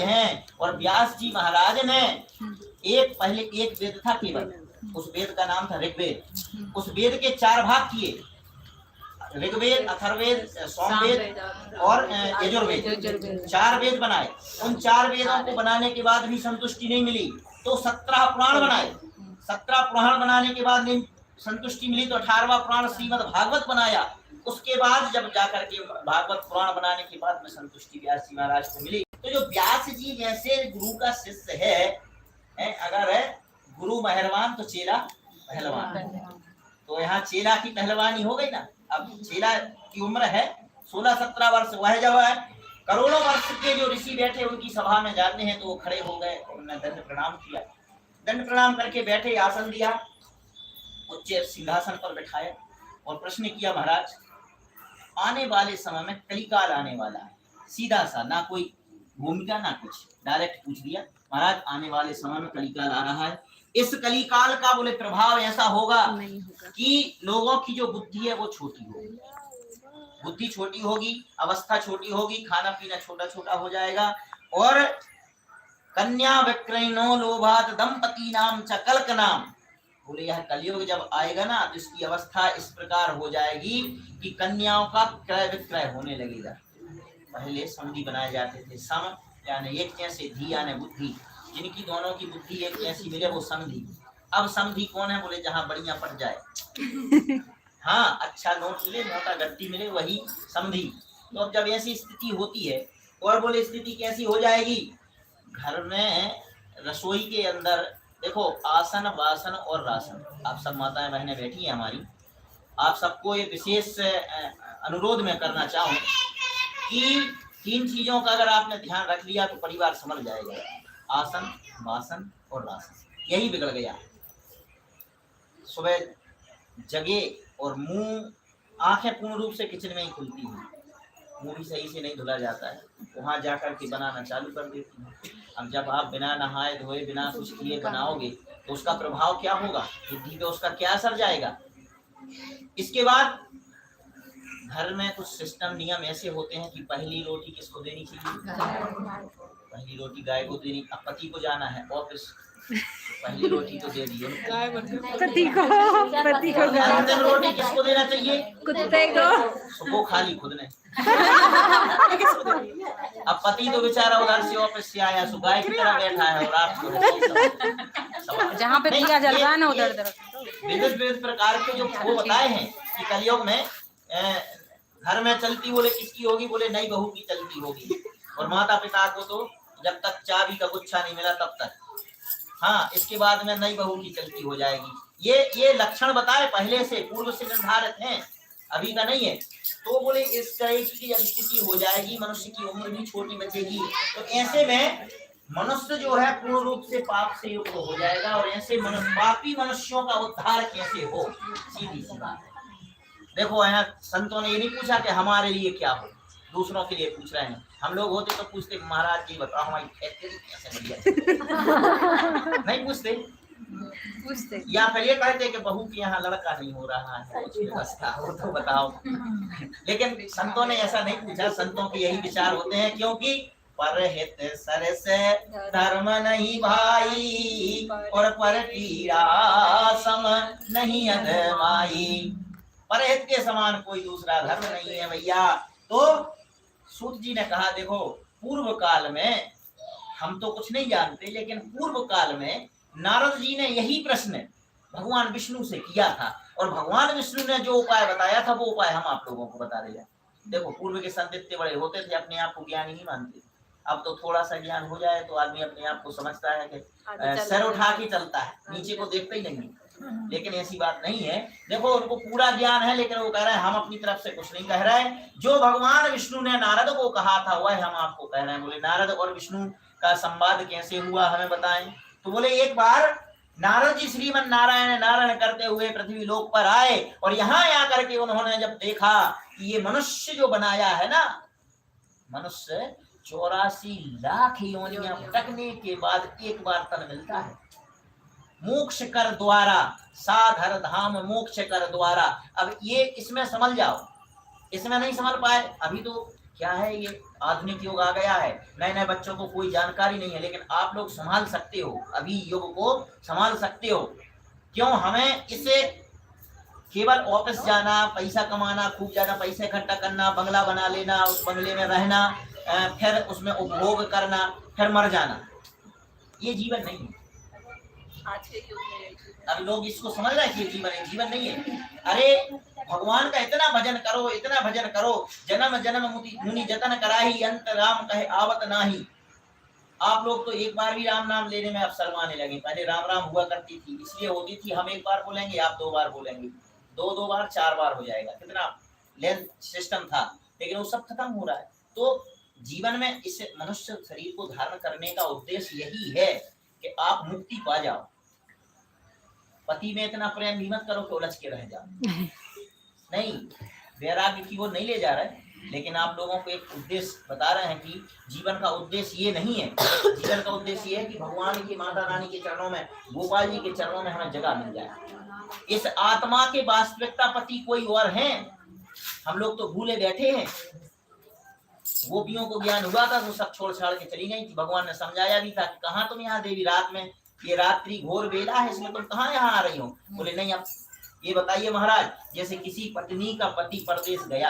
हैं। और व्यास जी महाराज ने पहले एक वेद था केवल, उस वेद का नाम था ऋग्वेद। उस वेद के 4 भाग किए, ऋग्वेद, अथर्ववेद, सामवेद और यजुर्वेद, 4 वेद बनाए। उन 4 वेदों को बनाने के बाद भी संतुष्टि नहीं मिली तो 17 पुराण बनाए। 17 पुराण बनाने के बाद नहीं संतुष्टि मिली तो 18वां पुराण श्रीमद् भागवत बनाया। उसके बाद जब जाकर के भागवत पुराण बनाने के बाद में संतुष्टि व्यास जी महाराज को मिली। तो जो व्यास जी जैसे गुरु का शिष्य है, अगर है गुरु मेहरबान तो चेला पहलवान। तो यहाँ चेला की पहलवानी हो गई ना। अब चेला की उम्र है 16-17 वर्ष। वह जब है करोड़ों वर्ष के जो ऋषि बैठे उनकी सभा में जाते हैं तो वो खड़े हो गए, उन्होंने दंड प्रणाम किया। दंड प्रणाम करके बैठे, आसन दिया, उच्च सिंहासन पर बैठाया और प्रश्न किया, महाराज आने वाले समय में कलिकाल आने वाला है। सीधा सा, ना कोई भूमिका ना कुछ, डायरेक्ट पूछ दिया, महाराज आने वाले समय में कलिकाल आ रहा है। इस कलिकाल का बोले प्रभाव ऐसा होगा कि लोगों की जो बुद्धि है वो छोटी होगी, बुद्धि छोटी होगी, अवस्था छोटी होगी, खाना पीना छोटा छोटा हो जाएगा। और कन्या विक्रयणो लोभात दंपति नाम च कल्क नाम, बोले यह कलयुग जब आएगा ना तो इसकी अवस्था इस प्रकार हो जाएगी कि कन्याओं का क्रय विक्रय होने लगेगा। पहले संधि बनाए जाते थे, सम यानी एक जैसे, धी यानी बुद्धि, जिनकी दोनों की बुद्धि एक जैसी मिले वो समधी। अब समधी कौन है, बोले जहाँ बढ़िया पड़ जाए, हाँ अच्छा नोट मिले, मोटा गट्टी मिले, वही समधी। तो अब जब ऐसी स्थिति होती है, और बोले स्थिति कैसी हो जाएगी, घर में रसोई के अंदर देखो आसन वासन और राशन, आप सब माताएं बहनें बैठी हैं हमारी, आप सबको ये विशेष अनुरोध में करना चाहूँ कि 3 चीजों का अगर आपने ध्यान रख लिया तो परिवार समझ जाएगा। आसन, वासन और राशन, यही बिगड़ गया। सुबह जगे और मुंह, आंखें पूर्ण रूप से किचन में ही खुलती हैं, मुंह भी सही से नहीं धुला जाता है, वहां जाकर के बनाना चालू कर देती हैं। अब जब आप बिना नहाए धोए, बिना कुछ किए बनाओगे तो उसका प्रभाव क्या होगा, बुद्धि पे उसका क्या असर जाएगा। इसके बाद घर में कुछ सिस्टम नियम ऐसे होते हैं कि पहली रोटी किसको देनी चाहिए, पहली रोटी गाय को देनी। अब पति को जाना है ऑफिस, पहली रोटी तो दे दी पति को अंतिम रोटी किसको देना चाहिए, कुत्ते को। सुबह खाली खुद ने। अब पति तो बेचारा उधर से ऑफिस से आया, सो गाय की तरह बैठा है और रात को जहाँ पे दिया जलवा ना उधर विविध प्रकार के जो वो बताए हैं कि कलयुग में घर में चलती बोले किसकी होगी, बोले नई बहू की चलती होगी। और माता पिता को तो जब तक चाबी का गुच्छा नहीं मिला तब तक, हाँ इसके बाद में नई बहू की चलती हो जाएगी। ये लक्षण बताए पहले से, पूर्व से निर्धारित हैं, अभी का नहीं है। तो बोले इस तरह की जब स्थिति हो जाएगी, मनुष्य की उम्र भी छोटी बचेगी, तो ऐसे में मनुष्य जो है पूर्ण रूप से पाप से युक्त हो जाएगा। और ऐसे पापी मनुष्यों का उद्धार कैसे हो, सीधी सी बात है। देखो यहाँ संतों ने ये नहीं पूछा कि हमारे लिए क्या हो, दूसरों के लिए पूछ रहे हैं। हम लोग होते तो पूछते महाराज जी बताओ हमारी फैक्ट्री कैसे बढ़िया नहीं पूछते, या फिर ये कहते कि बहू के यहाँ लड़का नहीं हो रहा है, कुछ व्यवस्था हो तो बताओ। लेकिन संतों ने ऐसा नहीं पूछा, संतों के यही विचार होते हैं, क्योंकि परहित सरस धर्म नहीं भाई, और पर पीड़ा सम नहीं अधमाई। परहित के समान कोई दूसरा धर्म नहीं है भैया। तो सूत जी ने कहा देखो पूर्व काल में हम तो कुछ नहीं जानते, लेकिन पूर्व काल में नारद जी ने यही प्रश्न भगवान विष्णु से किया था, और भगवान विष्णु ने जो उपाय बताया था वो उपाय हम आप लोगों को बता रहे हैं। देखो पूर्व के संत इतने बड़े होते थे, अपने आप को ज्ञानी नहीं मानते। अब तो थोड़ा सा ज्ञान हो जाए तो आदमी अपने आप को समझता है कि सर उठा के चलता है, नीचे को देखता ही नहीं। लेकिन ऐसी बात नहीं है। देखो उनको पूरा ज्ञान है, लेकिन वो कह रहे हैं हम अपनी तरफ से कुछ नहीं कह रहे हैं। जो भगवान विष्णु ने नारद को कहा था वह हम आपको कह रहे हैं। बोले नारद और विष्णु का संवाद कैसे हुआ हमें बताएं। तो बोले एक बार नारद जी श्रीमन नारायण नारायण करते हुए पृथ्वी लोक पर आए, और यहाँ आकर के उन्होंने जब देखा कि ये मनुष्य जो बनाया है ना, मनुष्य 84 लाख योनियां भटकने के बाद एक बार तन मिलता है, मोक्ष कर द्वारा, साधर धाम मोक्ष कर द्वारा। अब ये इसमें समझ जाओ, इसमें नहीं समझ पाए अभी तो क्या है ये आधुनिक युग आ गया है, नए नए बच्चों को कोई जानकारी नहीं है, लेकिन आप लोग संभाल सकते हो, अभी युग को संभाल सकते हो। क्यों हमें इसे केवल ऑफिस जाना, पैसा कमाना, खूब ज्यादा पैसे इकट्ठा करना, बंगला बना लेना, उस बंगले में रहना, फिर उसमें उपभोग करना, फिर मर जाना, ये जीवन नहीं है। आज के युग में अब लोग इसको समझ रहे हैं कि ये जीवन है, जीवन नहीं है। अरे भगवान का इतना भजन करो, इतना भजन करो, जन्म जन्म मुनि जतन कराही, अंत राम कहे आवत नाही। आप लोग तो एक बार भी राम नाम लेने में अब शर्माने लगे। पहले राम राम हुआ करती थी, इसलिए होती थी हम एक बार बोलेंगे, आप 2 बार बोलेंगे, 2 बार 4 बार हो जाएगा, कितना लेंथ सिस्टम था, लेकिन वो सब खत्म हो रहा है। तो जीवन में इस मनुष्य शरीर को धारण करने का उद्देश्य यही है कि आप मुक्ति पा जाओ। पति में इतना प्रेम भी मत करो कि उलझ के रह जाओ, नहीं, वैराग्य की वो नहीं ले जा रहे, लेकिन आप लोगों को एक उद्देश्य बता रहे हैं कि जीवन का उद्देश्य ये नहीं है। जीवन का उद्देश्य ये है कि भगवान की, माता रानी के चरणों में, गोपाल जी के चरणों में हमें जगह मिल जाए। इस आत्मा के वास्तविकता पति कोई और है, हम लोग तो भूले बैठे हैं। गोपियों को ज्ञान हुआ था तो सब छोड़ छाड़ के चली गई थी। भगवान ने समझाया भी था कि कहाँ तुम यहाँ देवी रात में, ये रात्रि घोर बेला है, इसमें तुम कहाँ यहाँ आ रही हो। बोले नहीं, अब ये बताइए महाराज, जैसे किसी पत्नी का पति परदेश गया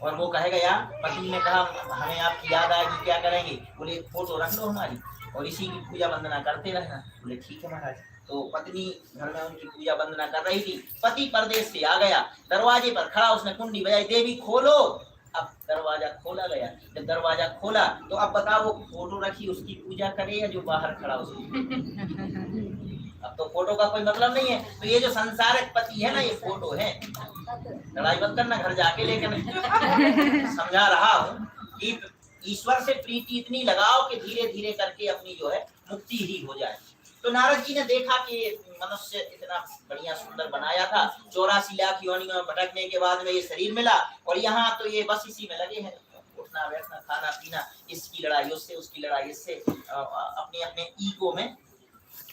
और वो कहेगा यार, पत्नी ने कहा हमें आपकी याद आएगी, क्या करेंगे। बोले एक फोटो रख लो हमारी और इसी की पूजा वंदना करते रहना। बोले ठीक है महाराज। तो पत्नी घर में उनकी पूजा वंदना कर रही थी, पति परदेश से आ गया, दरवाजे पर खड़ा, उसने कुंडी बजाई, देवी खोलो। अब दरवाजा खोला गया। जब दरवाजा खोला तो अब बताओ, वो फोटो रखी उसकी पूजा करे या जो बाहर खड़ा उसकी। अब तो फोटो का कोई मतलब नहीं है। तो ये जो संसारिक पति है ना, ये फोटो है। लड़ाई मत करना घर जाके, लेकिन समझा रहा हूँ कि ईश्वर से प्रीति इतनी लगाओ कि धीरे धीरे करके अपनी जो है मुक्ति ही हो जाए। तो नारद जी ने देखा कि मनुष्य इतना बढ़िया सुंदर बनाया था, 84 लाख योनियों में भटकने के बाद में ये शरीर मिला, और यहाँ तो ये बस इसी में लगे हैं, उठना बैठना खाना पीना, इसकी लड़ाई उससे, उसकी लड़ाई इससे, अपने अपने ईगो में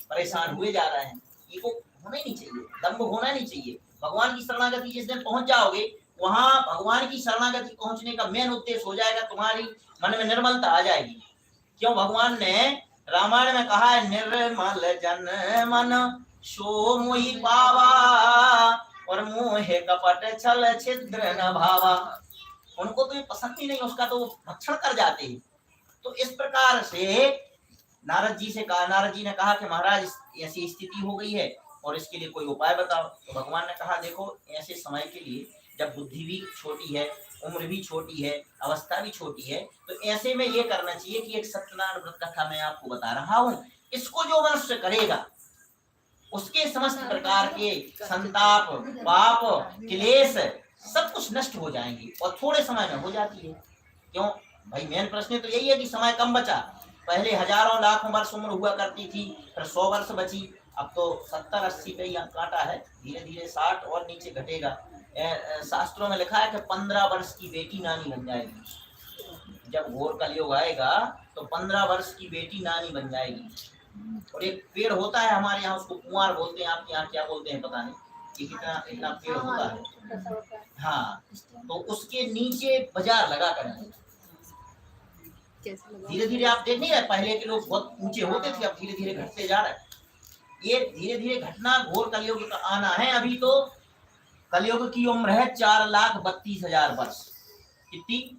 परेशान हुए जा रहे हैं। ईगो होना ही नहीं चाहिए, दम्भ होना नहीं चाहिए। भगवान की शरणागति जिस दिन पहुंच जाओगे, वहां भगवान की शरणागति पहुंचने का मेन उद्देश्य हो जाएगा, तुम्हारी मन में निर्मलता आ जाएगी। क्यों भगवान ने रामायण में कहा है, निर्मल जन मन सो मोहि पावा, और मोहे कपट छल छिद्र न भावा। उनको तो ये पसंद ही नहीं, उसका तो भक्षण कर जाते हैं। तो इस प्रकार से नारद जी से कहा, नारद जी ने कहा कि महाराज ऐसी स्थिति हो गई है और इसके लिए कोई उपाय बताओ। तो भगवान ने कहा, देखो ऐसे समय के लिए जब बुद्धि भी छोटी है, उम्र भी छोटी है, अवस्था भी छोटी है, तो ऐसे में ये करना चाहिए कि एक सत्यनारायण व्रत कथा मैं आपको बता रहा हूँ, इसको जो मनुष्य करेगा उसके समस्त प्रकार के संताप, पाप, क्लेश सब कुछ नष्ट हो जाएंगे, और थोड़े समय में हो जाती है। क्यों भाई, मेन प्रश्न तो यही है कि समय कम बचा। पहले हजारों लाखों वर्ष उम्र हुआ करती थी, फिर 100 वर्ष बची, अब तो 70-80 पे ही काटा है, धीरे धीरे 60 और नीचे घटेगा। शास्त्रों में लिखा है कि 15 वर्ष की बेटी नानी बन जाएगी। जब घोर कलयुग आएगा तो 15 वर्ष की बेटी नानी बन जाएगी। और एक पेड़ होता है हमारे यहाँ, उसको कुंवार बोलते हैं, आपके यहाँ क्या बोलते हैं पता नहीं, कि कितना इतना पेड़ होता है। हाँ, तो उसके नीचे बाजार लगा कर धीरे धीरे आप देख नहीं रहे, पहले के लोग बहुत ऊंचे होते थे, अब धीरे धीरे घटते जा रहे हैं। ये धीरे धीरे घटना घोर कलयुग का आना है। अभी तो कलयुग की उम्र है 4,32,000 वर्ष। कितनी?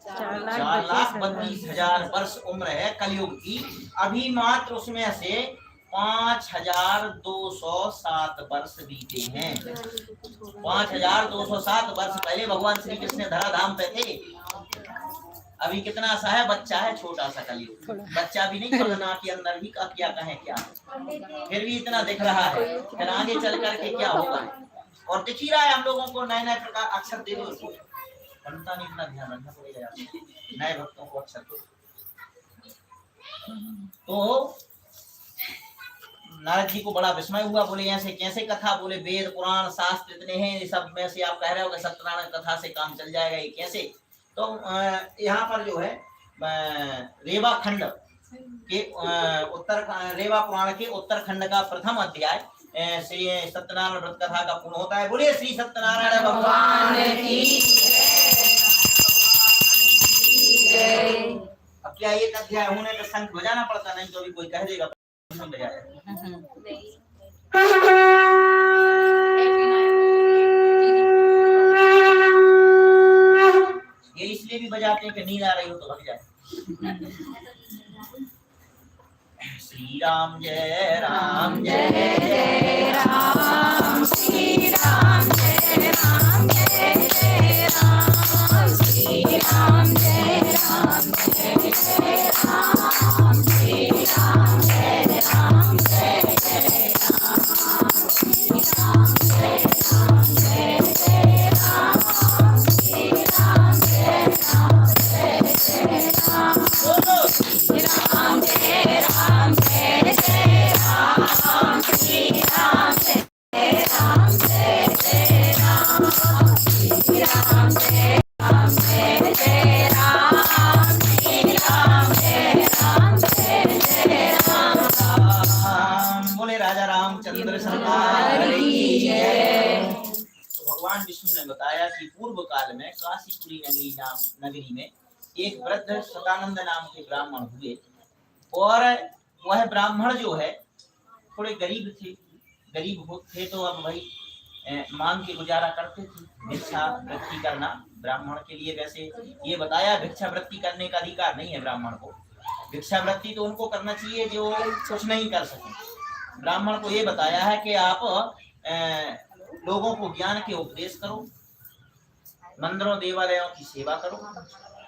4,32,000 वर्ष उम्र है कलयुग की। अभी मात्र उसमें से 5,207 वर्ष बीते हैं। 5,207 वर्ष पहले भगवान श्री कृष्ण धराधाम पे थे। अभी कितना सा है, बच्चा है, छोटा सा कलयुग, बच्चा भी नहीं, कल्पना के अंदर भी का क्या कहें क्या, फिर भी इतना दिख रहा है, फिर आगे चल करके क्या होगा। और दिख ही रहा है हम लोगों को, नए नए प्रकार अक्षर दे दो, बनता नहीं, इतना ध्यान रखना पड़ेगा नए भक्तों को अक्षर। तो नारद जी को बड़ा विस्मय हुआ, बोले ऐसे कैसे कथा, बोले वेद पुराण शास्त्र इतने हैं, सब में से आप कह रहे हो कि सत्यनारायण कथा से काम चल जाएगा, ये कैसे। तो यहाँ पर जो है रेवा खंड के रेवा पुराण के उत्तरखंड का प्रथम अध्याय श्री सत्यनारायण व्रत कथा का पूर्ण होता है। बोलिए श्री सत्यनारायण भगवान की। जय। अब क्या एक अध्याय होने पे शंख बजाना पड़ता, नहीं तो अभी कोई कह देगा शंख बजाया। नहीं ये इसलिए भी बजाते हैं कि नींद आ रही हो तो भग जाए। श्री राम जय राम जय जय राम, श्री राम जय राम, जय जय राम, श्री राम जय राम, जय जय राम, श्री राम जय राम, जय जय राम, श्री राम जय राम, जय जय राम, श्री राम जय राम, जय जय राम, श्री राम जय राम, जय जय राम, श्री राम जय राम, जय जय राम, श्री राम जय राम, जय जय राम, श्री राम जय राम, जय जय राम। बोले राजा रामचंद्र सरकार की जय। तो भगवान विष्णु ने बताया कि पूर्व काल में काशीपुरी नगरी में एक वृद्ध सतानंद नाम के ब्राह्मण हुए, और वह ब्राह्मण जो है थोड़े गरीब थे। थे तो अब वही मांग के गुजारा करते थे, भिक्षा वृत्ति करना ब्राह्मण के लिए। वैसे ये बताया भिक्षा वृत्ति करने का अधिकार नहीं है ब्राह्मण को, भिक्षा वृत्ति तो उनको करना चाहिए जो कुछ नहीं कर सके। ब्राह्मण को ये बताया है कि आप लोगों को ज्ञान के उपदेश करो, मंदिरों देवालयों की सेवा करो,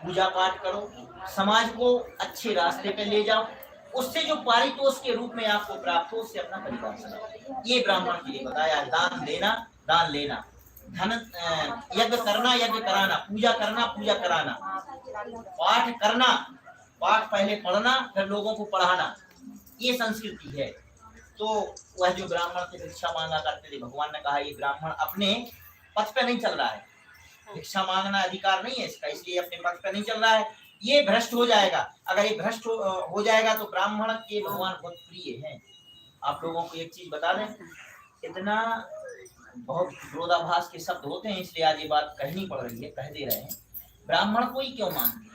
पूजा पाठ करो, समाज को अच्छे रास्ते पे ले जाओ, उससे जो पारितोष के रूप में आपको प्राप्त हो उससे अपना परिवार चलाओ। ये ब्राह्मण के लिए बताया। दान देना, दान लेना, धन यज्ञ करना, यज्ञ कराना, पूजा करना, पूजा कराना, पाठ करना, पाठ पहले पढ़ना फिर लोगों को पढ़ाना, ये संस्कृति है। तो वह जो ब्राह्मण से भिक्षा मांगा करते थे, भगवान ने कहा ये ब्राह्मण अपने पथ पे नहीं चल रहा है, भिक्षा मांगना अधिकार नहीं है इसका, इसलिए अपने पथ पे नहीं चल रहा है, ये भ्रष्ट हो जाएगा। अगर ये भ्रष्ट हो जाएगा तो ब्राह्मण के भगवान बहुत प्रिय हैं। आप लोगों को एक चीज बता दें, इतना बहुत विरोधाभास के शब्द होते हैं, इसलिए आज ये बात कहनी पड़ रही है, कह दे रहे हैं। ब्राह्मण को ही क्यों मानते हैं?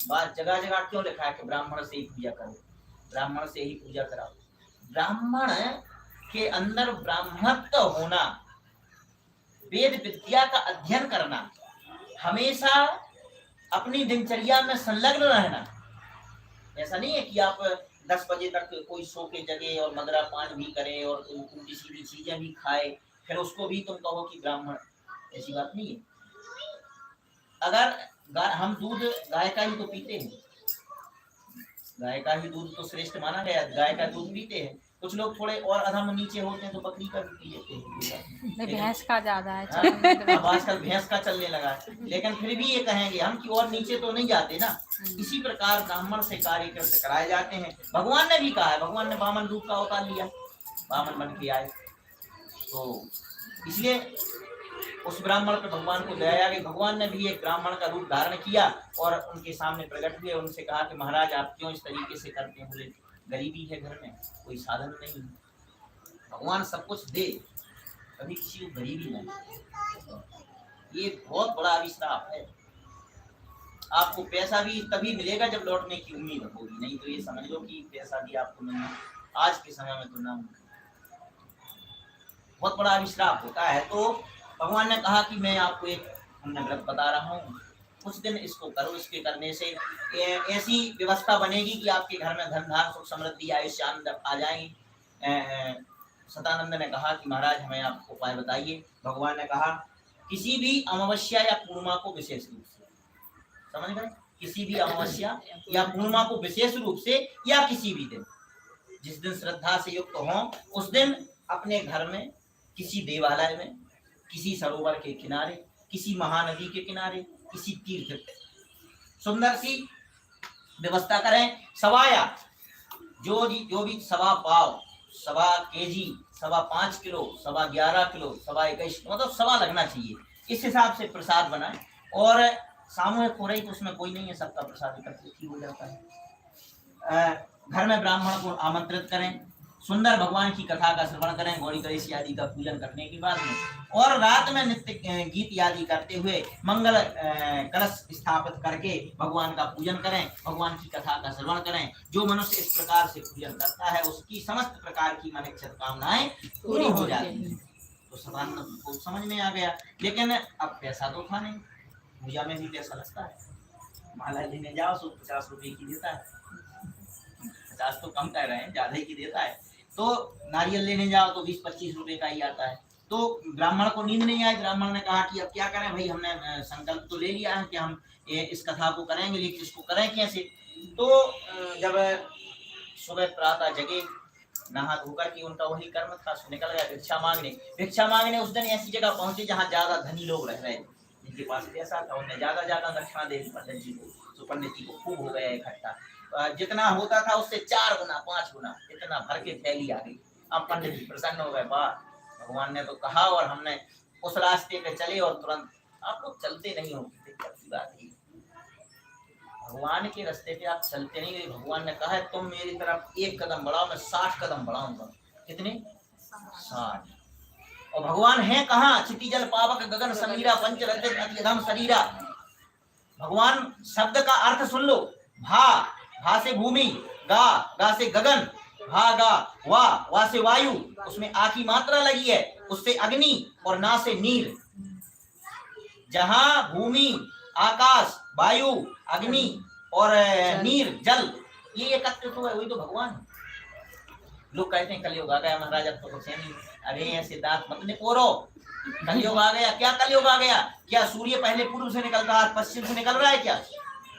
बात जगह जगह क्यों लिखा है कि ब्राह्मण से ही पूजा करो, ब्राह्मण से ही पूजा कराओ? ब्राह्मण के अंदर ब्राह्मणत्व होना, वेद विद्या का अध्ययन करना, हमेशा अपनी दिनचर्या में संलग्न रहना। ऐसा नहीं है कि आप 10 बजे तक कोई सो के जगे और मदरा पान भी करे और उल्टी सीधी चीजें भी खाए, फिर उसको भी तुम कहो कि ब्राह्मण। ऐसी बात नहीं है। अगर हम दूध गाय का ही तो पीते हैं, गाय का ही दूध तो श्रेष्ठ माना गया, गाय का दूध पीते हैं। कुछ लोग थोड़े और अधम नीचे होते हैं तो बकरी का भी पी लेते हैं, भैंस का ज्यादा है। अब आजकल भैंस का चलने लगा है, लेकिन फिर भी ये कहेंगे हम कि और नीचे तो नहीं जाते ना। इसी प्रकार ब्राह्मण से कार्य कराए जाते हैं। भगवान ने भी कहा है, भगवान ने वामन रूप का अवतार लिया, वामन बन के आए, तो इसलिए उस ब्राह्मण पर भगवान को दया आ गई। भगवान ने भी एक ब्राह्मण का रूप धारण किया और उनके सामने प्रकट हुए। उनसे कहा कि महाराज आप क्यों इस तरीके से करते हैं? बोले गरीबी है, घर में कोई साधन नहीं है, भगवान सब कुछ दे, कभी किसी को गरीबी नहीं। ये बहुत बड़ा अभिशाप है। आपको पैसा भी तभी मिलेगा जब लौटने की उम्मीद होगी, नहीं तो ये समझ लो कि पैसा भी आपको नहीं है आज के समय में तो ना, बहुत बड़ा अभिशाप होता है। तो भगवान ने कहा कि मैं आपको एक व्रत बता रहा हूँ, कुछ दिन इसको करो, इसके करने से ऐसी व्यवस्था बनेगी कि आपके घर में धन धान सुख समृद्धि आयुष्य आनंद आ जाएंगे। सतानंद ने कहा कि महाराज हमें आप उपाय बताइए। भगवान ने कहा किसी भी अमावस्या या पूर्णिमा को विशेष रूप से, समझ गए, किसी भी अमावस्या या पूर्णिमा को विशेष रूप से, या किसी भी दिन जिस दिन श्रद्धा से युक्त हो, उस दिन अपने घर में, किसी देवालय में, किसी सरोवर के किनारे, किसी महानदी के किनारे, किसी तीर्थ सुंदर सी व्यवस्था करें। सवाया जो भी 1.25 पाव, 1.25 केजी, 5.25 किलो, 11.25 किलो, 21.25 मतलब 1.25 लगना चाहिए, इस हिसाब से प्रसाद बनाएं। और सामूहिक हो रही तो उसमें कोई नहीं है, सबका प्रसाद एकत्रित ही हो जाता है। घर में ब्राह्मण को आमंत्रित करें, सुंदर भगवान की कथा का श्रवण करें, गौरी गणेश आदि का पूजन करने के बाद में, और रात में नित्य गीत आदि करते हुए मंगल कलश स्थापित करके भगवान का पूजन करें, भगवान की कथा का श्रवण करें। जो मनुष्य इस प्रकार से पूजन करता है उसकी समस्त प्रकार की मनोइच्छित कामनाएं पूरी हो जाती हैं। तो सामान्य को समझ में आ गया। लेकिन अब पैसा तो था नहीं, पूजा में भी पैसा लगता है। माला लेने जाओ तो 50 रुपए की देता है, 50 तो कम कह रहे हैं, ज्यादा ही की देता है। तो नारियल लेने जाओ तो 20-25 रुपए का ही आता है। तो ब्राह्मण को नींद नहीं आई। ब्राह्मण ने कहा कि अब क्या करें भाई, हमने संकल्प तो ले लिया है कि हम इस कथा को करेंगे, लेकिन इसको करें कैसे। तो जब सुबह प्रातः जगे, नहा धोकर के उनका वही कर्म था, निकल गया भिक्षा मांगने। भिक्षा मांगने उस दिन ऐसी जगह पहुंचे जहाँ ज्यादा धनी लोग रह रहे थे, जिनके पास पैसा था। उन्हें ज्यादा ज्यादा दक्षिणा दे पंडित जी को। तो पंडित जी को खूब हो गया इकट्ठा, जितना होता था उससे 4 गुना 5 गुना इतना भर के थैली आ गई। अब पंडित जी प्रसन्न हो गए, वाह भगवान ने तो कहा और हमने उस रास्ते पे चले और तुरंत। आप लोग चलते नहीं हो, दिक्कत की बात है। भगवान के रास्ते पे आप चलते नहीं हो। भगवान ने कहा है तुम मेरी तरफ 1 कदम बढ़ाओ, मैं 60 कदम बढ़ाऊंगा। कितने? 60। और भगवान है कहाँ? क्षितिजल पावक गगन समीरा पंचरत्न अत्यधम शरीरा। भगवान शब्द का अर्थ सुन लो। भा से भूमि, गा से गगन, भा गा वा से वायु, उसमें आ की मात्रा लगी है, उससे अग्नि, और ना से नीर। जहां भूमि, आकाश, वायु, अग्नि और नीर जल, ये एकत्रित हुआ है, वही तो भगवान है। लोग कहते हैं कलयुग आ गया महाराज, अब तो कुछ है नहीं। अरे ऐसे दांत मत निपोरो, कलयुग आ गया। क्या कलयुग आ गया? क्या सूर्य पहले पूर्व से निकलता है, पश्चिम से निकल रहा है क्या?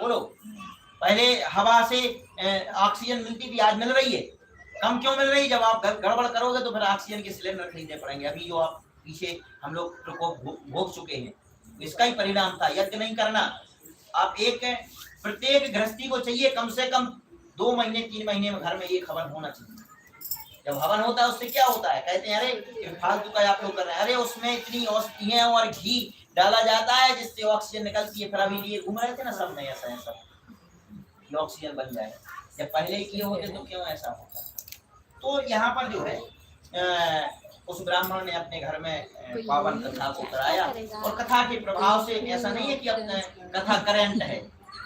बोलो। पहले हवा से ऑक्सीजन मिलती थी, आज मिल रही है। कम क्यों मिल रही? जब आप गड़बड़ करोगे तो फिर ऑक्सीजन के सिलेंडर खरीदने पड़ेंगे। अभी जो आप पीछे हम लोग प्रकोप भोग चुके हैं, इसका ही परिणाम था। यज्ञ नहीं करना। आप प्रत्येक गृहस्थी को चाहिए कम से कम 2 महीने 3 महीने में घर में एक हवन होना चाहिए। जब हवन होता है उससे क्या होता है? कहते हैं अरे फालतू का आप लोग कर रहे हैं। अरे उसमें इतनी औषधियां और घी डाला जाता है जिससे ऑक्सीजन निकलती है। फिर अभी लिए घूम रहे थे ना सब, नहीं ऐसा है सब कि ऑक्सीजन बन जाए। जब पहले ही किए होते तो क्यों ऐसा होता? तो यहाँ पर जो है उस ब्राह्मण ने अपने घर में पावन कथा को कराया। और कथा के प्रभाव से ऐसा नहीं है कि अपने कथा करंट है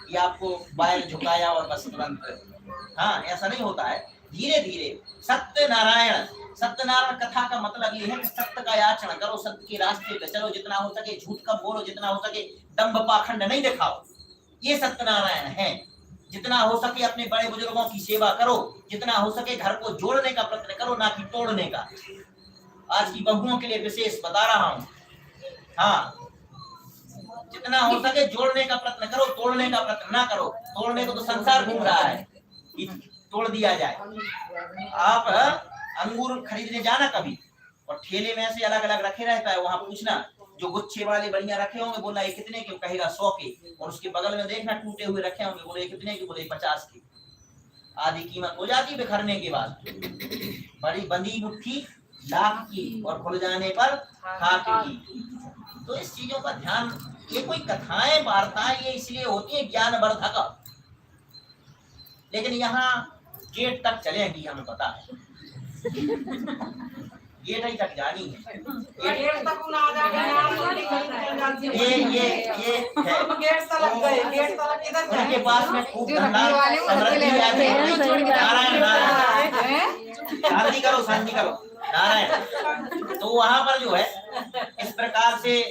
कि आपको बाहर झुकाया और बस तुरंत, हाँ ऐसा नहीं होता है। धीरे धीरे सत्यनारायण कथा का मतलब ये है कि सत्य का आचरण करो, सत्य के रास्ते पे चलो, जितना हो सके झूठ कम बोलो, जितना हो सके दंभ पाखंड नहीं दिखाओ। ये सत्यनारायण है। जितना हो सके अपने बड़े बुजुर्गों की सेवा करो, जितना हो सके घर को जोड़ने का प्रयत्न करो, ना कि तोड़ने का। आज की बहुओं के लिए विशेष बता रहा हूँ। हाँ, जितना हो सके जोड़ने का प्रयत्न करो, तोड़ने का प्रयत्न ना करो। तोड़ने को तो संसार घूम रहा है कि तोड़ दिया जाए। आप अंगूर खरीदने जाना कभी, और ठेले में ऐसे अलग अलग रखे रहता है, वहां पूछना जो गुच्छे वाले बढ़िया रखे होंगे, बोला ये कितने के? कहेगा 100 के। और उसके बगल में देखना टूटे हुए रखे होंगे, बोले कितने के? बोले 50 के। आधी कीमत हो जाती बिखरने के बाद। बड़ी बंदी मुट्ठी लाख की, और खुल जाने पर खाक की। तो इस चीजों का ध्यान, ये कोई कथाएं वार्ताएं ये इसलिए होती है ज्ञानवर्धक, लेकिन यहाँ गेट तक चलेंगी, हमें पता है। गेट ही तक जानी है। गेट तक ना ये है। गेट तक गए, गेट तक किधर गए? उनके पास में खूब धंधा समृद्धि है। नारायण शांति करो, शांति करो, नारायण। तो वहां पर जो है इस प्रकार से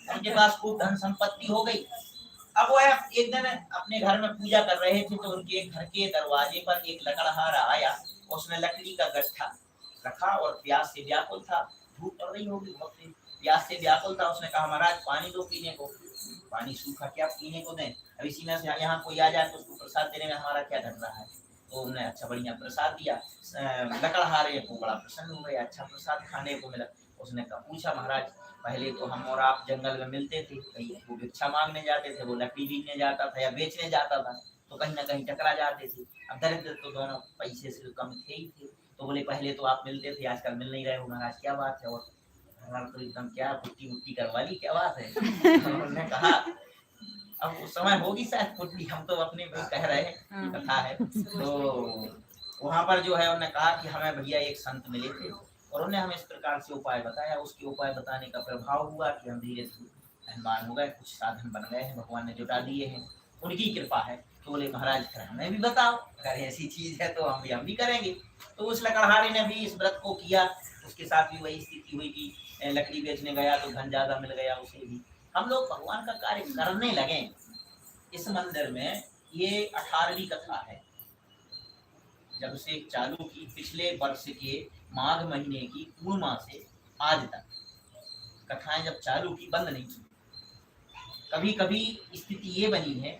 उनके पास खूब धन संपत्ति हो गई। अब वो एक दिन अपने घर में पूजा कर रहे थे, तो उनके घर के दरवाजे पर एक लकड़हारा आया। उसने लकड़ी का गट्ठा रखा और प्यास से व्याकुल था। धूप पड़ रही होगी बहुत तेज, प्यास से व्याकुल था। उसने कहा महाराज पानी दो पीने को। पानी सूखा, क्या पीने को दें? अब इसी में से यहाँ कोई आ जाए तो उसको प्रसाद देने में हमारा क्या डर रहा है। तो उन्होंने अच्छा बढ़िया प्रसाद दिया। लकड़हारे को बड़ा प्रसन्न हो गया, अच्छा प्रसाद खाने को मिला। उसने कहा पूछा महाराज पहले तो हम और आप जंगल में मिलते थे, कहीं वो भिक्षा मांगने जाते थे, वो लकड़ी बीनने जाता था या बेचने जाता था, तो कहीं ना कहीं टकरा जाते थे। अब दरिद्र तो दोनों पैसे से कम थे ही थे। तो बोले पहले तो आप मिलते थे, आजकल मिल नहीं रहे हो महाराज, क्या बात है? और महाराज तो एकदम क्या पुट्टी मुट्टी करवा ली, क्या बात है? उन्होंने कहा अब उस समय होगी शायद पुट्टी, हम तो अपने कह रहे हैं कथा है। तो वहां पर जो है उन्होंने कहा कि हमें भैया एक संत मिले थे और उन्होंने हमें इस प्रकार से उपाय बताया। उसके उपाय बताने का प्रभाव हुआ कि हम धीरे धीरे धनवान हो गए, कुछ साधन बन गए हैं, भगवान ने जुटा दिए हैं, उनकी कृपा है। तो बोले महाराज फिर हमें भी बताओ, अगर ऐसी चीज है तो हम भी करेंगे। तो उस लकड़हारे ने भी इस व्रत को किया। उसके साथ भी वही स्थिति हुई कि लकड़ी बेचने गया तो धन ज्यादा मिल गया उसे भी। हम लोग भगवान का कार्य करने लगे। इस मंदिर में ये 18वीं कथा है जब से चालू की, पिछले वर्ष के माघ महीने की पूर्णिमा से आज तक कथाएं जब चालू की बंद नहीं की। कभी कभी स्थिति ये बनी है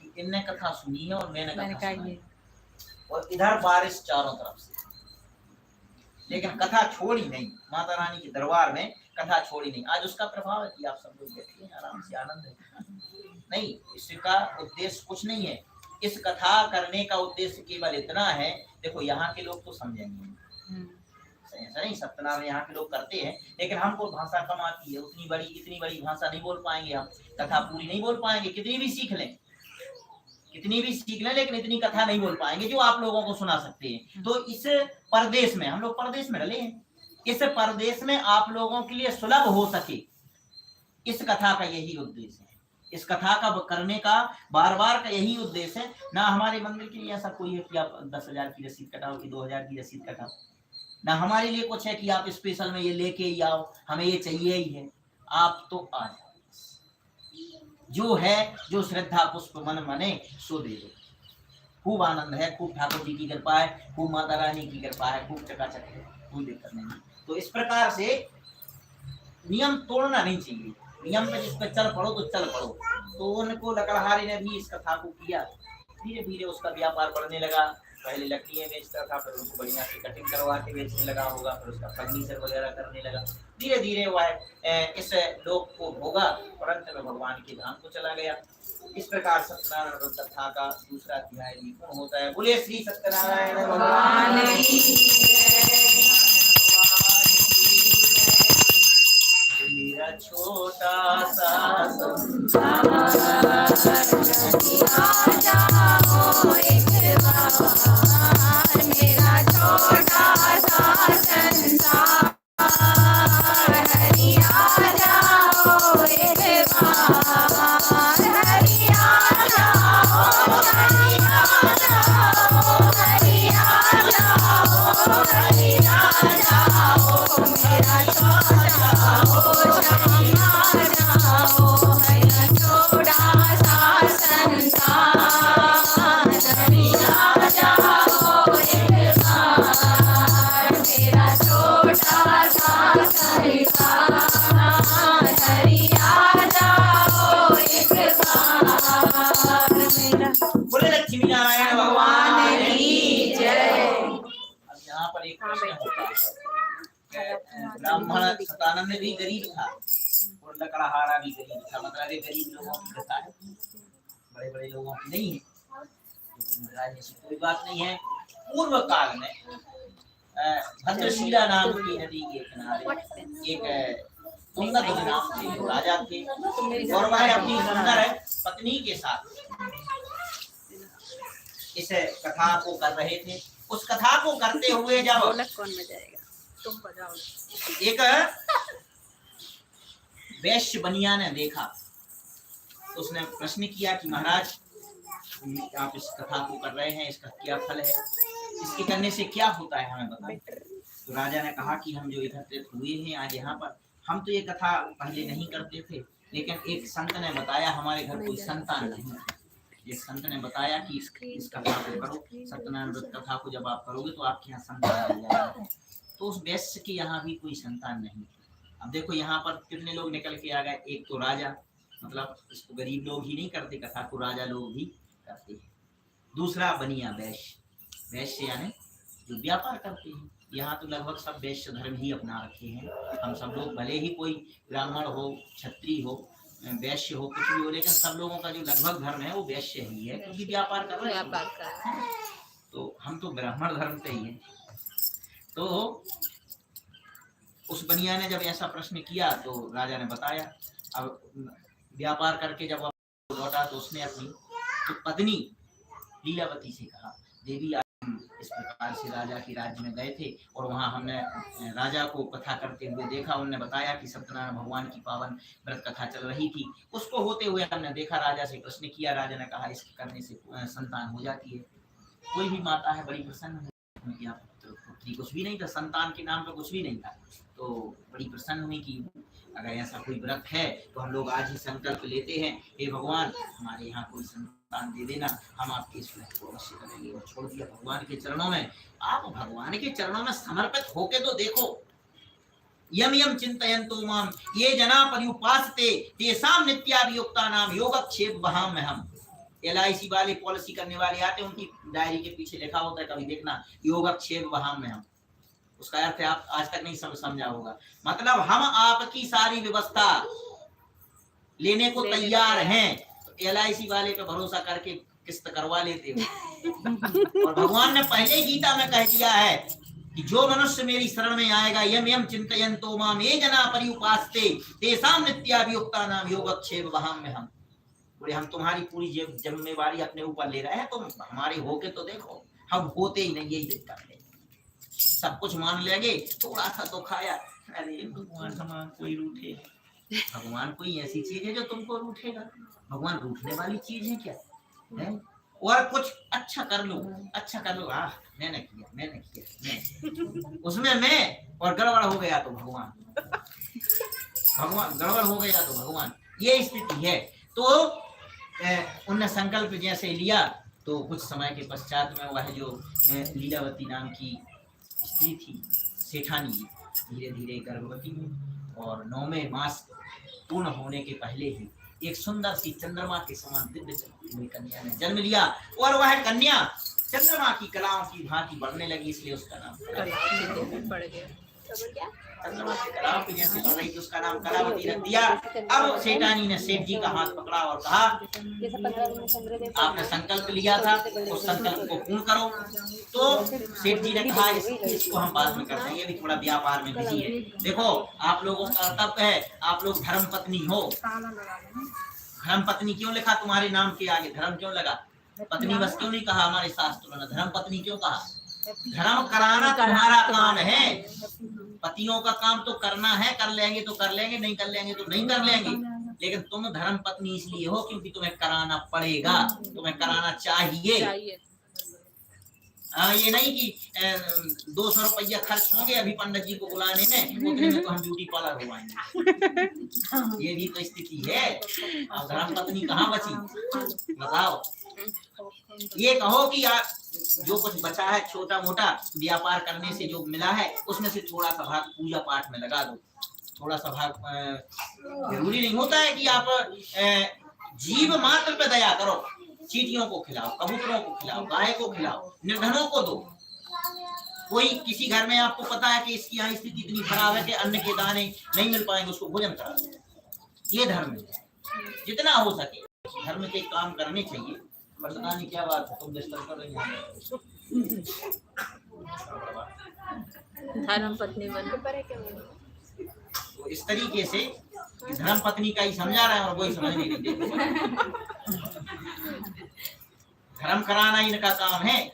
कि इनने कथा सुनी है और मैंने कथा सुनी है, और इधर बारिश चारों तरफ से, लेकिन कथा छोड़ी नहीं। माता रानी के दरबार में कथा छोड़ी नहीं। आज उसका प्रभाव है कि आप सब लोग बैठे हैं आराम से, आनंद है। नहीं, इसका उद्देश्य कुछ नहीं है। इस कथा करने का उद्देश्य केवल इतना है, देखो यहाँ के लोग तो समझेंगे, ऐसा नहीं, सत्यनारायण यहाँ के लोग करते हैं, लेकिन हमको भाषा कम आती है। इतनी बड़ी भाषा नहीं बोल पाएंगे हम, कथा पूरी नहीं बोल पाएंगे, कितनी भी सीख लें, लेकिन इतनी कथा नहीं बोल पाएंगे जो आप लोगों को सुना सकते हैं। तो इस परदेश में, हम लोग परदेश में रहे हैं, इस परदेश में आप लोगों के लिए सुलभ हो सके, इस कथा का यही उद्देश्य है। इस कथा का करने का बार बार का यही उद्देश्य है। ना हमारे मंदिर के लिए ऐसा कोई है कि आप 10,000 की रसीद कटाओ कि 2,000 की रसीद कटाओ, ना हमारे लिए कुछ है कि आप स्पेशल में ये लेके ही आओ, हमें ये चाहिए ही है। आप तो आ जाओ, जो है, जो श्रद्धा पुष्प मन मने सो दे दो। खूब आनंद है, खूब ठाकुर जी की कृपा है, खूब माता रानी की कृपा है, खूब चकाचक है, कोई दिक्कत नहीं। तो इस प्रकार से नियम तोड़ना नहीं चाहिए। नियम पे जिस पे चल पड़ो तो चल पड़ो। तो उनको लकड़हारी ने भी इस कथा को किया। धीरे धीरे उसका व्यापार बढ़ने लगा। पहले लकड़ियाँ बेचता था, फिर उसको बढ़िया से कटिंग करवा के बेचने लगा होगा, फिर उसका फर्नीचर वगैरह करने लगा। धीरे धीरे वह इस लोक को भोगा और अंत में भगवान के धाम को चला गया। इस प्रकार सत्यनारायण कथा का दूसरा अध्याय निपुण होता है। बोले श्री सत्यनारायण भगवान की मेरा छोटा सा संसार जाओ एक बार, मेरा छोटा सा संसार हरिया जाओ एक बार, हरिया जाओ, हरिया जाओ, हरिया जाओ, हरिया जाओ, मेरा छोटा बोले लक्ष्मी नारायण भगवान की जय। अब यहाँ पर एक प्रश्न होता है, ब्राह्मण सतानंद भी गरीब था और लकड़हारा भी गरीब था। मतलब ये गरीब लोगों की कथा है, बड़े बड़े लोगों की नहीं है। ऐसी कोई बात नहीं है। पूर्व काल में भद्रशिला नाम की नदी के किनारे एक तुंगध्वज नाम के राजा थे और वह अपनी सुंदर पत्नी के साथ इस कथा को कर रहे थे। उस कथा को करते हुए जब कौन बजाएगा, तुम बजाओ। एक वैश्य बनिया ने देखा तो उसने प्रश्न किया कि महाराज आप इस कथा को कर रहे हैं, इसका क्या फल है, इसके करने से क्या होता है, हमें बताएं। तो राजा ने कहा कि हम जो एकत्रित हुए हैं आज यहाँ पर, हम तो ये कथा पहले नहीं करते थे, लेकिन एक संत ने बताया, हमारे घर कोई संतान नहीं है। एक संत ने बताया कि इस कथा को करो, सत्यनारायण व्रत कथा को जब आप करोगे तो आपके यहाँ संतान मिल जाएगा। तो उस वैश्य के यहाँ भी कोई संतान नहीं थी। अब देखो यहाँ पर कितने लोग निकल के आ गए। एक तो राजा, मतलब इसको गरीब लोग ही नहीं करते, कथा को राजा लोग भी करते हैं। दूसरा बनिया वैश्य, वैश्य यानी जो व्यापार करते हैं। यहाँ तो लगभग सब वैश्य धर्म ही अपना रखे हैं। हम सब लोग भले ही कोई ब्राह्मण हो, क्षत्रिय हो, वैश्य हो, कुछ भी हो, लेकिन सब लोगों का जो लगभग धर्म है वो वैश्य ही है, क्योंकि व्यापार कर रहे हैं। तो हम तो ब्राह्मण धर्म से ही हैं। तो उस बनिया ने जब ऐसा प्रश्न किया तो राजा ने बताया। अब व्यापार करके जब लौटा तो उसने अपनी तो पत्नी लीलावती से कहा, देवी इस प्रकार प्रकार से राजा की राज्य में गए थे और वहाँ हमने राजा को कथा करते हुए देखा। उन्होंने बताया कि सत्यनारायण भगवान की पावन व्रत कथा चल रही थी, उसको होते हुए हमने देखा। राजा से प्रश्न किया, राजा ने कहा इसके करने से संतान हो जाती है। कोई भी माता है बड़ी प्रसन्न हुई, पुत्री कुछ भी नहीं था, संतान के नाम पर कुछ भी नहीं था, तो बड़ी प्रसन्न हुई कि अगर ऐसा कोई व्रत है तो हम लोग आज ही संकल्प लेते हैं, हे भगवान हमारे यहाँ कोई संतान दे देना, हम आपके इस व्रत को अवश्य करेंगे। और छोड़ दिया भगवान के चरणों में। आप भगवान के चरणों में समर्पित होके तो देखो। यम यम चिंतयन्तो माम ये जना पर्युपासते तेषां नित्याभियुक्तानां योगक्षेम वहाम्यहम्। LIC वाले पॉलिसी करने वाले आते हैं, उनकी डायरी के पीछे लिखा होता है, कभी देखना, योगक्षेम वहाम्यहम्। उसका अर्थ आप आज तक नहीं समझा होगा। मतलब हम आपकी सारी व्यवस्था लेने को तैयार हैं, तो LIC वाले पे भरोसा करके किस्त करवा लेते हो। और भगवान ने पहले गीता में कह दिया है कि जो मनुष्य मेरी शरण में आएगा, यम यम चिंतयन्तो माम ये जना पर्युपासते तेषां नित्याभियुक्तानां योगक्षेम वहाम्यहम्। बोले हम तुम्हारी पूरी जिम्मेवारी अपने ऊपर ले रहे हैं, तुम हमारे होके तो देखो। हम होते ही नहीं, यही दिक्कत है। सब कुछ मान लेंगे, थोड़ा सा तो खाया, अरे भगवान कोई रूठे। भगवान कोई ऐसी चीज है जो तुमको रूठेगा? भगवान रूठने वाली चीज है क्या है? और कुछ अच्छा कर लो, अच्छा कर लो, मैंने किया उसमें मैं, और गड़बड़ हो गया तो भगवान गड़बड़ हो गया तो भगवान, ये स्थिति है। तो उनने संकल्प जैसे लिया तो कुछ समय के पश्चात में वह जो लीलावती नाम की स्त्री थी, सेठानी, धीरे धीरे गर्भवती हुई और 9वें मास पूर्ण होने के पहले ही एक सुंदर सी चंद्रमा के समान दिव्य चमकती हुई कन्या ने जन्म लिया। और वह कन्या चंद्रमा की कलाओं की भांति बढ़ने लगी, इसलिए उसका नाम पड़ गया। चंद्रमा की कलाओं की जैसे बढ़ रही थी, उसका नाम कलावती रख दिया। अब सेठानी ने सेठ जी का हाथ पकड़ा और कहा, आपने संकल्प लिया था, उस संकल्प को पूर्ण करो। तो सेठ जी ने कहा इसको हम बाद में कर देंगे, अभी थोड़ा व्यापार में बिजी है। देखो आप लोगों का कर्तव्य है, आप लोग धर्म पत्नी हो। धर्म पत्नी क्यों लिखा तुम्हारे नाम के आगे? धर्म क्यों लगा? पत्नी बस क्यों नहीं कहा हमारे शास्त्रों ने? धर्म पत्नी क्यों कहा? धर्म कराना तुम्हारा काम है। पतियों का काम तो करना है, कर लेंगे तो कर लेंगे, नहीं कर लेंगे तो नहीं कर लेंगे, लेकिन तुम धर्म पत्नी इसलिए हो क्योंकि तुम्हें कराना पड़ेगा, तुम्हें कराना चाहिए। ये नहीं कि 200 रुपया खर्च होंगे अभी पंडित जी को बुलाने में, उतने में तो हम ब्यूटी पार्लर हुआएंगे। ये भी तो स्थिति है। अब धर्म पत्नी कहाँ बची बताओ? ये कहो कि यार जो कुछ बचा है छोटा मोटा व्यापार करने से जो मिला है, उसमें से थोड़ा सा भाग पूजा पाठ में लगा दो। थोड़ा सा भाग जरूरी नहीं होता है कि आप जीव मात्र पे दया करो। चींटियों को खिलाओ, कबूतरों को खिलाओ, गाय को खिलाओ, निर्धनों को दो। कोई किसी घर में आपको पता है कि इसकी यहाँ स्थिति इतनी खराब है कि अन्न के दाने नहीं मिल पाएंगे, उसको भोजन करा दो। ये धर्म है। जितना हो सके धर्म के काम करने चाहिए। पता नहीं क्या बात है, तुम डिस्टर्ब कर रही हो। धर्म पत्नी बन तो इस तरीके से धर्म पत्नी का ही समझा रहे हैं और वही समझ नहीं देते। धर्म कराना इनका काम है।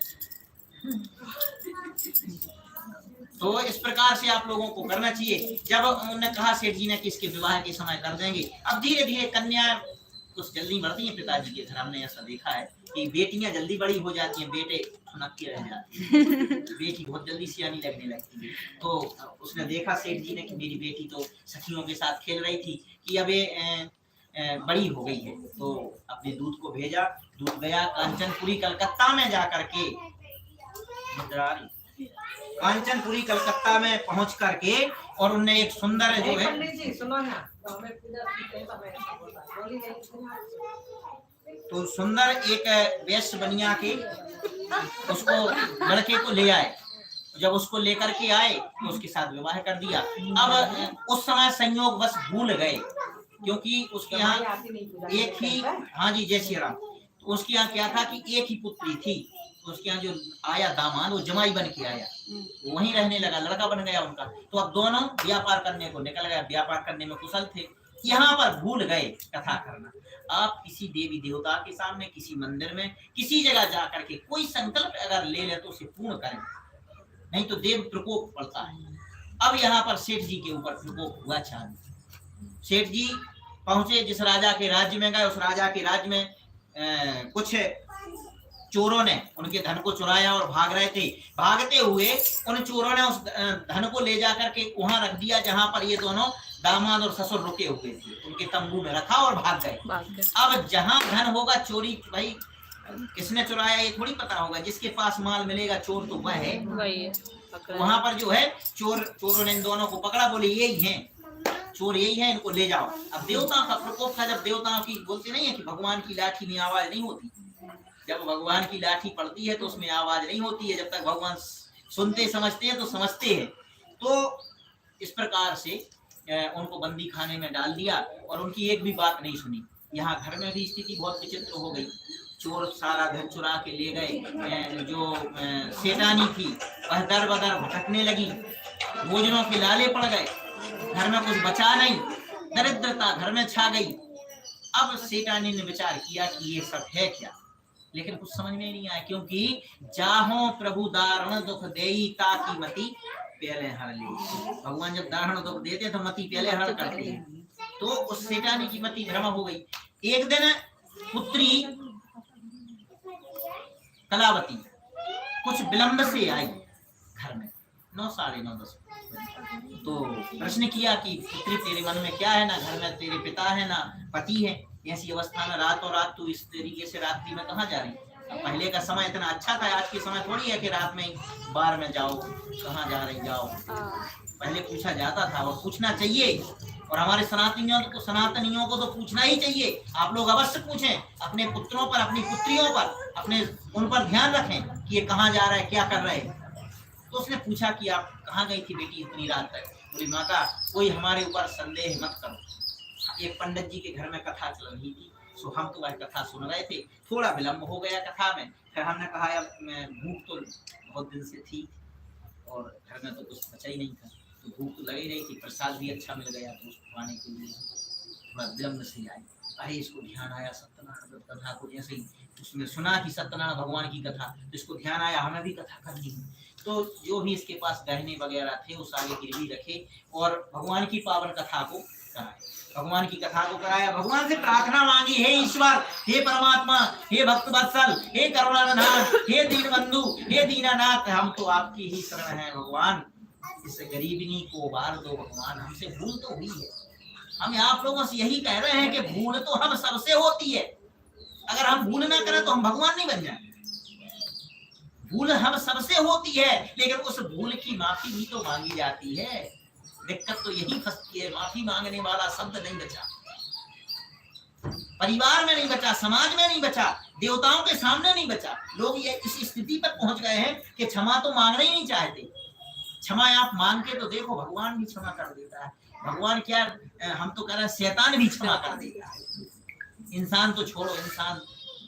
तो इस प्रकार से आप लोगों को करना चाहिए। जब उन्होंने कहा सेठ जी ने कि इसके विवाह के समय कर देंगे, अब धीरे धीरे कन्या कुछ जल्दी बढ़ती हैं पिताजी के घर। हमने ऐसा देखा है कि बेटियां जल्दी बड़ी हो जाती हैं, बेटे सुनक्के रह जाते हैं। बेटी बहुत जल्दी सियानी लगने लगती है। तो उसने देखा सेठ जी ने कि मेरी बेटी तो सखियों के साथ खेल रही थी कि अब ये बड़ी हो गई है, तो अपने दूध को भेजा। दूध गया कांचनपुरी कलकत्ता में जाकर के, कांचनपुरी कलकत्ता में पहुंच करके, और उनने एक सुंदर जो है तो सुंदर एक वेश्य बनिया के उसको लड़के को ले आए। जब उसको लेकर के आए तो उसके साथ विवाह कर दिया। अब उस समय संयोग बस भूल गए, क्योंकि उसके यहाँ एक ही, हाँ जी जय श्री राम, तो उसके यहाँ क्या था कि एक ही पुत्री थी। उसके यहाँ जो आया दामाद वो जमाई बन के आया, वहीं रहने लगा, लड़का बन गया उनका। तो अब दोनों व्यापार करने को निकल गया। व्यापार करने में कुशल थे, यहाँ पर भूल गए कथा करना। आप किसी देवी देवता के सामने, किसी मंदिर में, किसी जगह जा करके कोई संकल्प अगर ले ले तो उसे पूर्ण करें, नहीं तो देव प्रकोप पड़ता है। अब यहाँ पर सेठ जी के ऊपर प्रकोप हुआ चांद। सेठ जी पहुंचे जिस राजा के राज्य में गए, उस राजा के राज्य में कुछ चोरों ने उनके धन को चुराया और भाग रहे थे। भागते हुए उन चोरों ने उस धन को ले जाकर के वहां रख दिया जहां पर ये दोनों दामाद और ससुर रुके हुए थे। उनके तंबू में रखा और भाग गए। अब जहां धन होगा चोरी, भाई किसने चुराया ये थोड़ी पता होगा, जिसके पास माल मिलेगा चोर तो वह है, वही है। वहां पर जो है चोरों ने इन दोनों को पकड़ा, बोले यही हैं चोर, यही है, इनको ले जाओ। अब देवताओं का प्रकोप था। जब देवताओं की बोलते नहीं है कि भगवान की लाठी में आवाज नहीं होती, जब भगवान की लाठी पड़ती है तो उसमें आवाज नहीं होती है। जब तक भगवान सुनते समझते हैं तो समझते हैं। तो इस प्रकार से उनको बंदी खाने में डाल दिया और उनकी एक भी बात नहीं सुनी। यहाँ घर में भी स्थिति बहुत विचित्र हो गई। चोर सारा धन चुरा के ले गए। जो सेठानी थी वह दर बदर भटकने लगी, भोजनों के लाले पड़ गए, घर में कुछ बचा नहीं, दरिद्रता घर में छा गई। अब सेठानी ने विचार किया कि ये सब है क्या, लेकिन कुछ समझ में नहीं आया, क्योंकि जाहो प्रभु दारुण दुख देई ताकि मति पहले हर ले। भगवान जब दारुण दुख देते तो मति पहले हर करते हैं। तो उस सेठानी की मति भ्रम हो गई। एक दिन पुत्री कलावती कुछ विलंब से आई घर में, 9 साढ़े 9 10। तो प्रश्न किया कि पुत्री तेरे मन में क्या है, ना घर में तेरे पिता है ना पति है, ऐसी अवस्था में रातों रात तू इस तरीके से रात्रि में कहाँ जा रही। पहले का समय इतना अच्छा था, आज के समय थोड़ी है कि रात में बार में जाओ, कहाँ जा रही जाओ। पहले पूछा जाता था और पूछना चाहिए, और हमारे सनातनियों को तो पूछना ही चाहिए। आप लोग अवश्य पूछें अपने पुत्रों पर, अपनी पुत्रियों पर, अपने उन पर ध्यान रखें कि ये कहाँ जा रहा है, क्या कर रहे हैं। तो उसने पूछा कि आप कहाँ गई थी बेटी इतनी रात तक। बोली माता कोई हमारे ऊपर संदेह मत करो, एक पंडित जी के घर में कथा चल रही थी, सो हम तो वह कथा सुन रहे थे, थोड़ा विलम्ब हो गया कथा में। फिर हमने कहा यार भूख तो बहुत दिन से थी और घर में तो कुछ बचा ही नहीं था, तो भूख तो लगी रही थी, प्रसाद भी अच्छा मिल गया तो उसको खाने के लिए थोड़ा विलम्ब से आई। अरे इसको ध्यान आया सत्यनारायण कथा को, जैसे ही उसने सुना कि सत्यनारायण भगवान की कथा, तो इसको ध्यान आया हमें भी कथा करनी है। तो जो भी इसके पास गहने वगैरह थे वो सारे गिरवी रखे और भगवान की पावन कथा को कराया। भगवान की कथा को कराया, भगवान से प्रार्थना मांगी, हे ईश्वर, हे परमात्मा, हे भक्त वत्सल, हे करुणानिधान, हे दीन बंधु, हे दीनानाथ, हम तो आपकी ही शरण है भगवान, इस गरीबनी को उबार दो भगवान, हमसे भूल तो हुई है। हम आप लोगों से यही कह रहे हैं कि भूल तो हम सबसे होती है, अगर हम भूल ना करें तो हम भगवान नहीं बन जाए। भूल हम सबसे होती है, लेकिन उस भूल की माफी भी तो मांगी जाती है। दिक्कत तो यही फंसती है, माफी मांगने वाला शब्द नहीं बचा, परिवार में नहीं बचा, समाज में नहीं बचा, देवताओं के सामने नहीं बचा। लोग ये इस स्थिति पर पहुंच गए हैं कि क्षमा तो मांगना ही नहीं चाहते। क्षमा आप मांग के तो देखो, भगवान भी क्षमा कर देता है। भगवान क्या, हम तो कह रहे हैं शैतान भी क्षमा कर देता है। इंसान तो छोड़ो, इंसान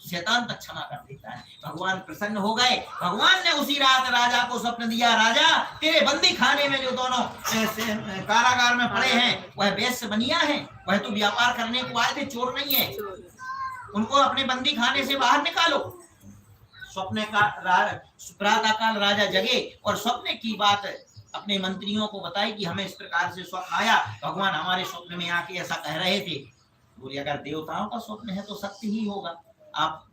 शैतान तक क्षमा कर देता है। भगवान प्रसन्न हो गए। भगवान ने उसी रात राजा को स्वप्न दिया, राजा तेरे बंदी खाने में जो दोनों कारागार में पड़े हैं वह वेश्य बनिया है, वह तो व्यापार करने को आए थे, चोर नहीं है। उनको अपने बंदी खाने से बाहर निकालो। स्वप्न का प्रातः काल राजा जगे और स्वप्न की बात अपने मंत्रियों को बताई कि हमें इस प्रकार से स्वप्न आया, भगवान हमारे स्वप्न में आके ऐसा कह रहे थे। बोले अगर देवताओं का स्वप्न है तो सत्य ही होगा, आप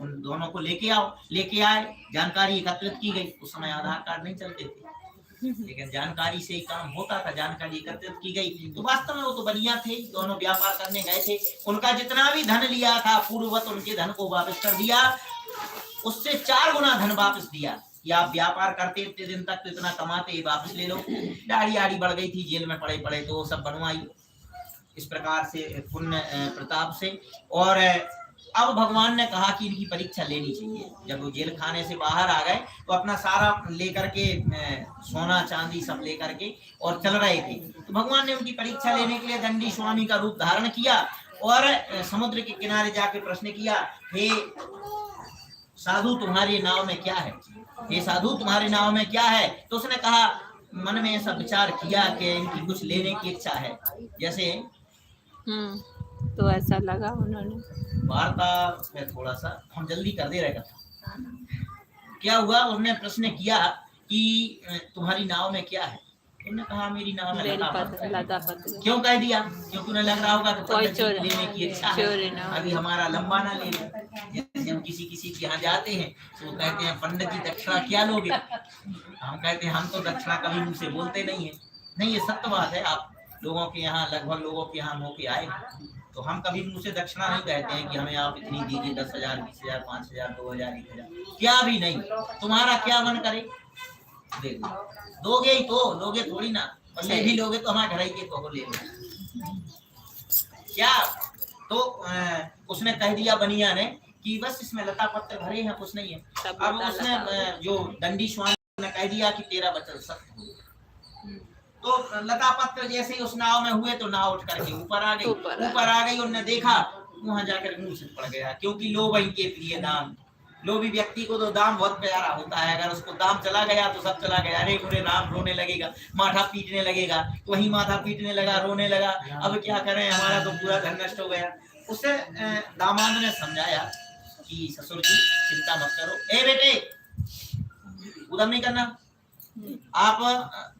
उन दोनों को लेके आओ। लेके आए, जानकारी एकत्रित की गई। उस समय आधार कार्ड नहीं चलते थे, लेकिन जानकारी से ही काम होता था। जानकारी एकत्रित की गई तो वास्तव में वो तो बनिया थे, दोनों व्यापार करने गए थे। उनका जितना भी धन लिया था पूर्ववत उनके धन को वापस कर दिया, उससे 4 गुना धन वापस दिया कि आप व्यापार करते इतने दिन तक तो इतना कमाते, वापस ले लो। दाढ़ी आड़ी बढ़ गई थी, जेल में पड़े पड़े तो वो सब बनवाई इस प्रकार से पुण्य प्रताप से। और अब भगवान ने कहा कि इनकी परीक्षा लेनी चाहिए। जब वो जेल खाने से बाहर आ गए तो अपना सारा लेकर के सोना चांदी सब लेकर के और चल रहे थे, तो भगवान ने उनकी परीक्षा लेने के लिए दंडी स्वामी का रूप धारण किया और समुद्र के किनारे जाके प्रश्न किया, हे साधु तुम्हारे नाव में क्या है, हे साधु तुम्हारे नाव में क्या है। तो उसने कहा, मन में ऐसा विचार किया कि इनकी कुछ लेने की इच्छा है। जैसे तो ऐसा लगा उन्होंने। वार्ता में थोड़ा सा हम जल्दी कर दे रहे कथा। क्या हुआ, उसने प्रश्न किया कि तुम्हारी नाव में क्या है? तुमने कहा मेरी नाव में लता पत्र। क्यों कह दिया? क्योंकि उन्हें लग रहा होगा कि कोई पंडित जी लेने की इच्छा है, अभी हमारा लंबा ना ले ले। जैसे हम किसी के यहाँ जाते हैं तो वो कहते हैं पंडित जी दक्षिणा क्या लोगे? हम कहते हैं हम तो दक्षिणा कभी मुंह से बोलते नहीं है। नहीं, ये सत्य बात है। आप लोगों के यहाँ, लगभग लोगों के यहाँ होके आए तो हम कभी मुंह से दक्षिणा नहीं कहते हैं कि हमें आप इतनी दीजिए, 10,000, 20,000, 5,000, 2,000, 1,000, क्या भी नहीं। तुम्हारा क्या मन करे दे दो। दोगे ही तो, लोगे थोड़ी ना। और ले भी लोगे तो हमारे घर ही के तो ले लो क्या। तो उसने कह दिया बनिया ने कि बस इसमें लता पत्र भरे हैं, कुछ नहीं है। अब उसने जो दंडी स्वामी ने कह दिया कि तेरा वचन सत्य हो। तो लता पत्र जैसे ही उस नाव में हुए तो नाव उठ करके ऊपर आ गई। उन्होंने देखा, वहां जाकर मुंह से पड़ गया, क्योंकि लोभ इनके प्रिय दाम। लोभी व्यक्ति को तो दाम बहुत प्यारा होता है। अगर उसको दाम चला गया तो सब चला गया। अरे पूरे राम रोने लगेगा, माथा पीटने लगेगा। वही माथा पीटने लगा, रोने लगा, अब क्या करें, हमारा तो पूरा धन नष्ट हो गया। उसे दामाद ने समझाया कि ससुर जी चिंता मत करो। ए बेटे, उधर नहीं करना। आप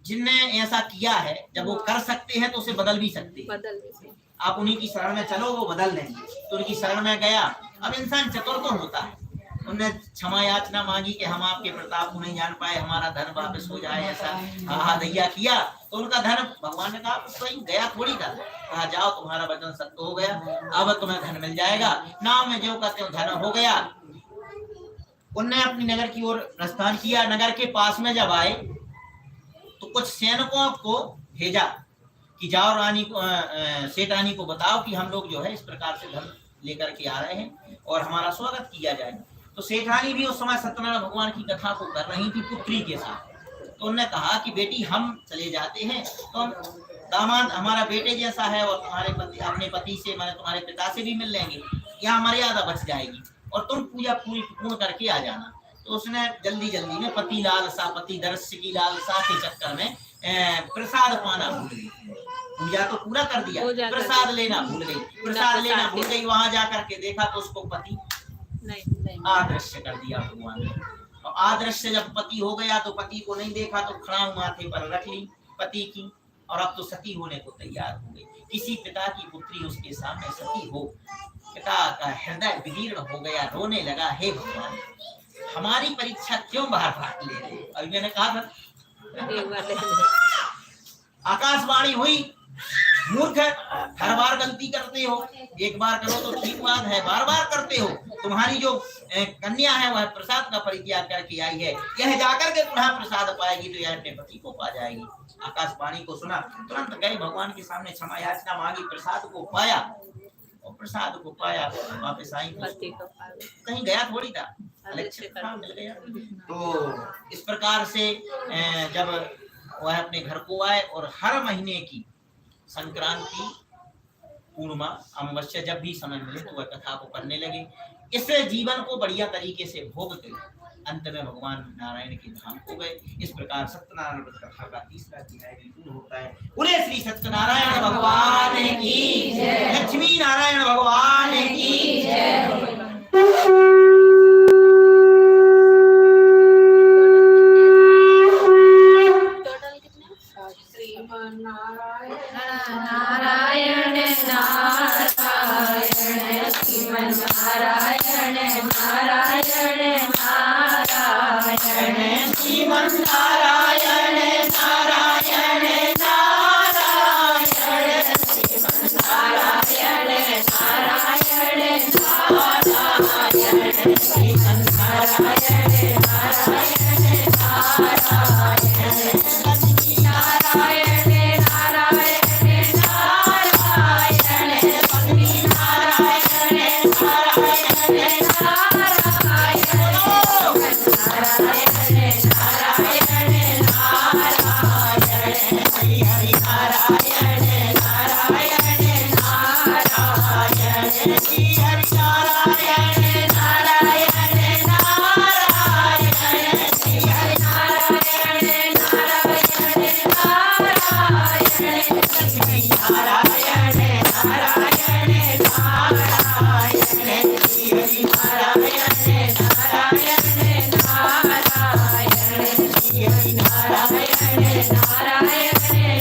जिनने ऐसा किया है, जब वो कर सकते हैं तो उसे बदल भी सकते हैं। आप उन्हीं की शरण में चलो, वो बदल देंगे। तो उनकी शरण में गया। अब इंसान चतुर तो होता है। उन्होंने क्षमा याचना मांगी कि हम आपके प्रताप को नहीं जान पाए, हमारा धन वापस हो जाए, ऐसा हा दैया किया। तो उनका धन, भगवान ने कहा तो गया थोड़ी था। कहा जाओ, तुम्हारा वचन सत्य हो गया, अब तुम्हें धन मिल जाएगा। नाव में जो कहते हो धन हो गया। उनने अपनी नगर की ओर प्रस्थान किया। नगर के पास में जब आए तो कुछ सैनिकों को भेजा कि जाओ रानी को, सेठ रानी को बताओ कि हम लोग जो है इस प्रकार से धन लेकर के आ रहे हैं और हमारा स्वागत किया जाए। तो सेठ रानी भी उस समय सत्यनारायण भगवान की कथा को कर रही थी पुत्री के साथ। तो उन्होंने कहा कि बेटी हम चले जाते हैं, तो दामाद हमारा बेटे जैसा है और तुम्हारे पति, अपने पति से, मैंने तुम्हारे पिता से भी मिल लेंगे, यहाँ मर्यादा बच जाएगी और तुम पूजा पूरी पूर्ण करके आ जाना। तो उसने जल्दी में पति लालसा, पति दर्श की लालसा के चक्कर में प्रसाद पाना भूल गई। पूजा तो पूरा कर दिया, प्रसाद लेना भूल गई। वहां जाकर के देखा तो उसको पति आदृश्य कर दिया भगवान ने। और आदृश्य जब पति हो गया तो पति को नहीं देखा तो खड़ाऊ माथे पर रख ली पति की, और अब तो सती होने को तैयार हो गई। किसी पिता की पुत्री उसके सामने सती हो, पिता का हृदय विदीर्ण हो गया, रोने लगा, हे भगवान हमारी परीक्षा क्यों बार ले रहे? अभी मैंने कहा था आकाशवाणी हुई, मूर्ख हर बार गलती करते हो। एक बार करो तो ठीक बात है, बार बार करते हो। तुम्हारी जो कन्या है वह प्रसाद का परित्याग करके आई है, यह जाकर के पुनः प्रसाद पाएगी तो यह अपने पति को पा जाएगी। आकाशवाणी को सुना, तुरंत गए भगवान के सामने क्षमा याचना मांगी, प्रसाद को पाया और प्रसाद को पाया वापस आई। कहीं गया थोड़ी था, मिल गया। तो इस प्रकार से जब वह अपने घर को आए और हर महीने की संक्रांति, पूर्णिमा, अमावस्या जब भी समय मिले तो वह कथा को करने लगे। इससे जीवन को बढ़िया तरीके से भोगते अंत में भगवान नारायण के धाम को गए। इस प्रकार सत्यनारायण व्रत कथा का तीसरा अध्याय पूर्ण होता है। बोले श्री सत्यनारायण भगवान की जय, लक्ष्मी नारायण भगवान की जय। नारायण नारायण श्रीमन नारायण नारायण नारायण श्रीमन नारायण नारायण नारायण श्रीमन नारायण नारायण नारायण श्रीमन नारायण नारायण नारायण हरि नारायण नारायण नारायण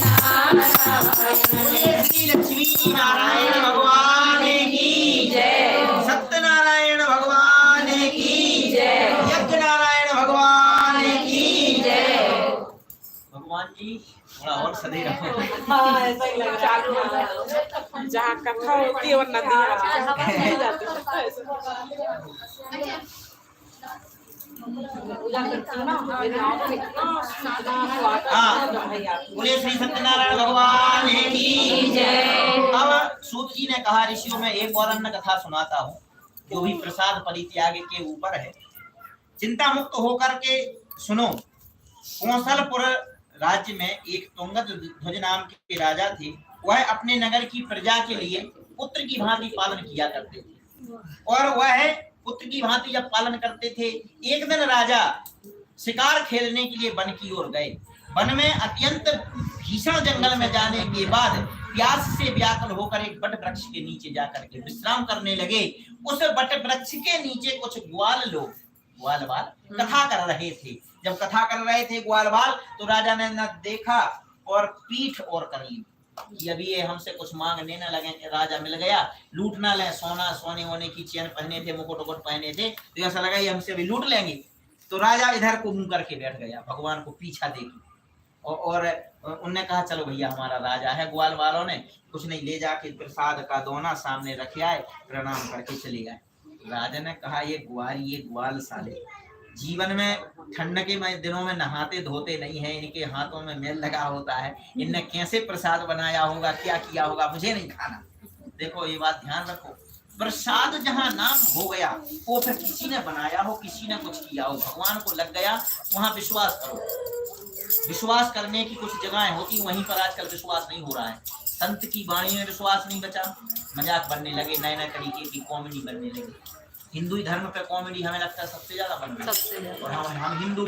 बोलिए श्री लक्ष्मी नारायण भगवान की जय सत्यनारायण भगवान की जय यज्ञ नारायण भगवान की जय भगवान जी थोड़ा और सदे रहो। हाँ ऐसा ही लग रहा चालू हो जाए जहाँ कथा होती है वो नदी नहीं जाती पूजा करती हूँ ना मेरे गाँव में इतना स्वागत हाँ। है भैया बोले श्री सत्यनारायण भगवान की जय अब सूत जी ने कहा ऋषियों में एक और अन्य कथा सुनाता हूँ जो भी प्रसाद परित्याग के ऊपर है। चिंता मुक्त होकर के सुनो। कौशलपुर राज्य में एक तुंगध्वज नाम के राजा थे। वह अपने नगर की प्रजा के लिए पुत्र की भांति पालन किया करते थे और वह पुत्र की भांति जब पालन करते थे, एक दिन राजा शिकार खेलने के लिए वन की ओर गए। वन में अत्यंत भीषण जंगल में जाने के बाद प्यास से व्याकुल होकर एक बट वृक्ष के नीचे जाकर के विश्राम करने लगे। उस बट वृक्ष के नीचे कुछ ग्वाल लोग ग्वाल बाल कथा कर रहे थे। जब कथा कर रहे थे ग्वाल बाल तो राजा ने न देखा और पीठ और कर ली कि अभी ये हमसे कुछ मांगने न लगे। राजा मिल गया, लूट ना ले, सोना सोने वोने की चेन पहने थे, मुकुट उकुट पहने थे, तो ऐसा लगा ये हमसे अभी लूट लेंगे। तो राजा इधर को मुंह करके बैठ गया, भगवान को पीछा देखी और उनने कहा चलो भैया हमारा राजा है। ग्वाल वालों ने कुछ नहीं, ले जाके प्रसाद का दोना सामने रखे आए, प्रणाम करके चले गए। राजा ने कहा ये ग्वाल साले जीवन में ठंड के दिनों में नहाते धोते नहीं है, इनके हाथों में मेल लगा होता है, इनने कैसे प्रसाद बनाया होगा, क्या किया होगा, मुझे नहीं खाना। देखो ये बात ध्यान रखो, प्रसाद जहाँ नाम हो गया वो फिर किसी ने बनाया हो, किसी ने कुछ किया हो, भगवान को लग गया, वहां विश्वास करो। विश्वास करने की कुछ जगहें होती, वहीं पर आजकल विश्वास नहीं हो रहा है। संत की वाणी में विश्वास नहीं बचा, मजाक बनने लगे, नए नए तरीके की कॉमेडी बनने लगी। हिंदू धर्म पे कॉमेडी हमें लगता है सबसे ज्यादा बन रही है और हम हिंदू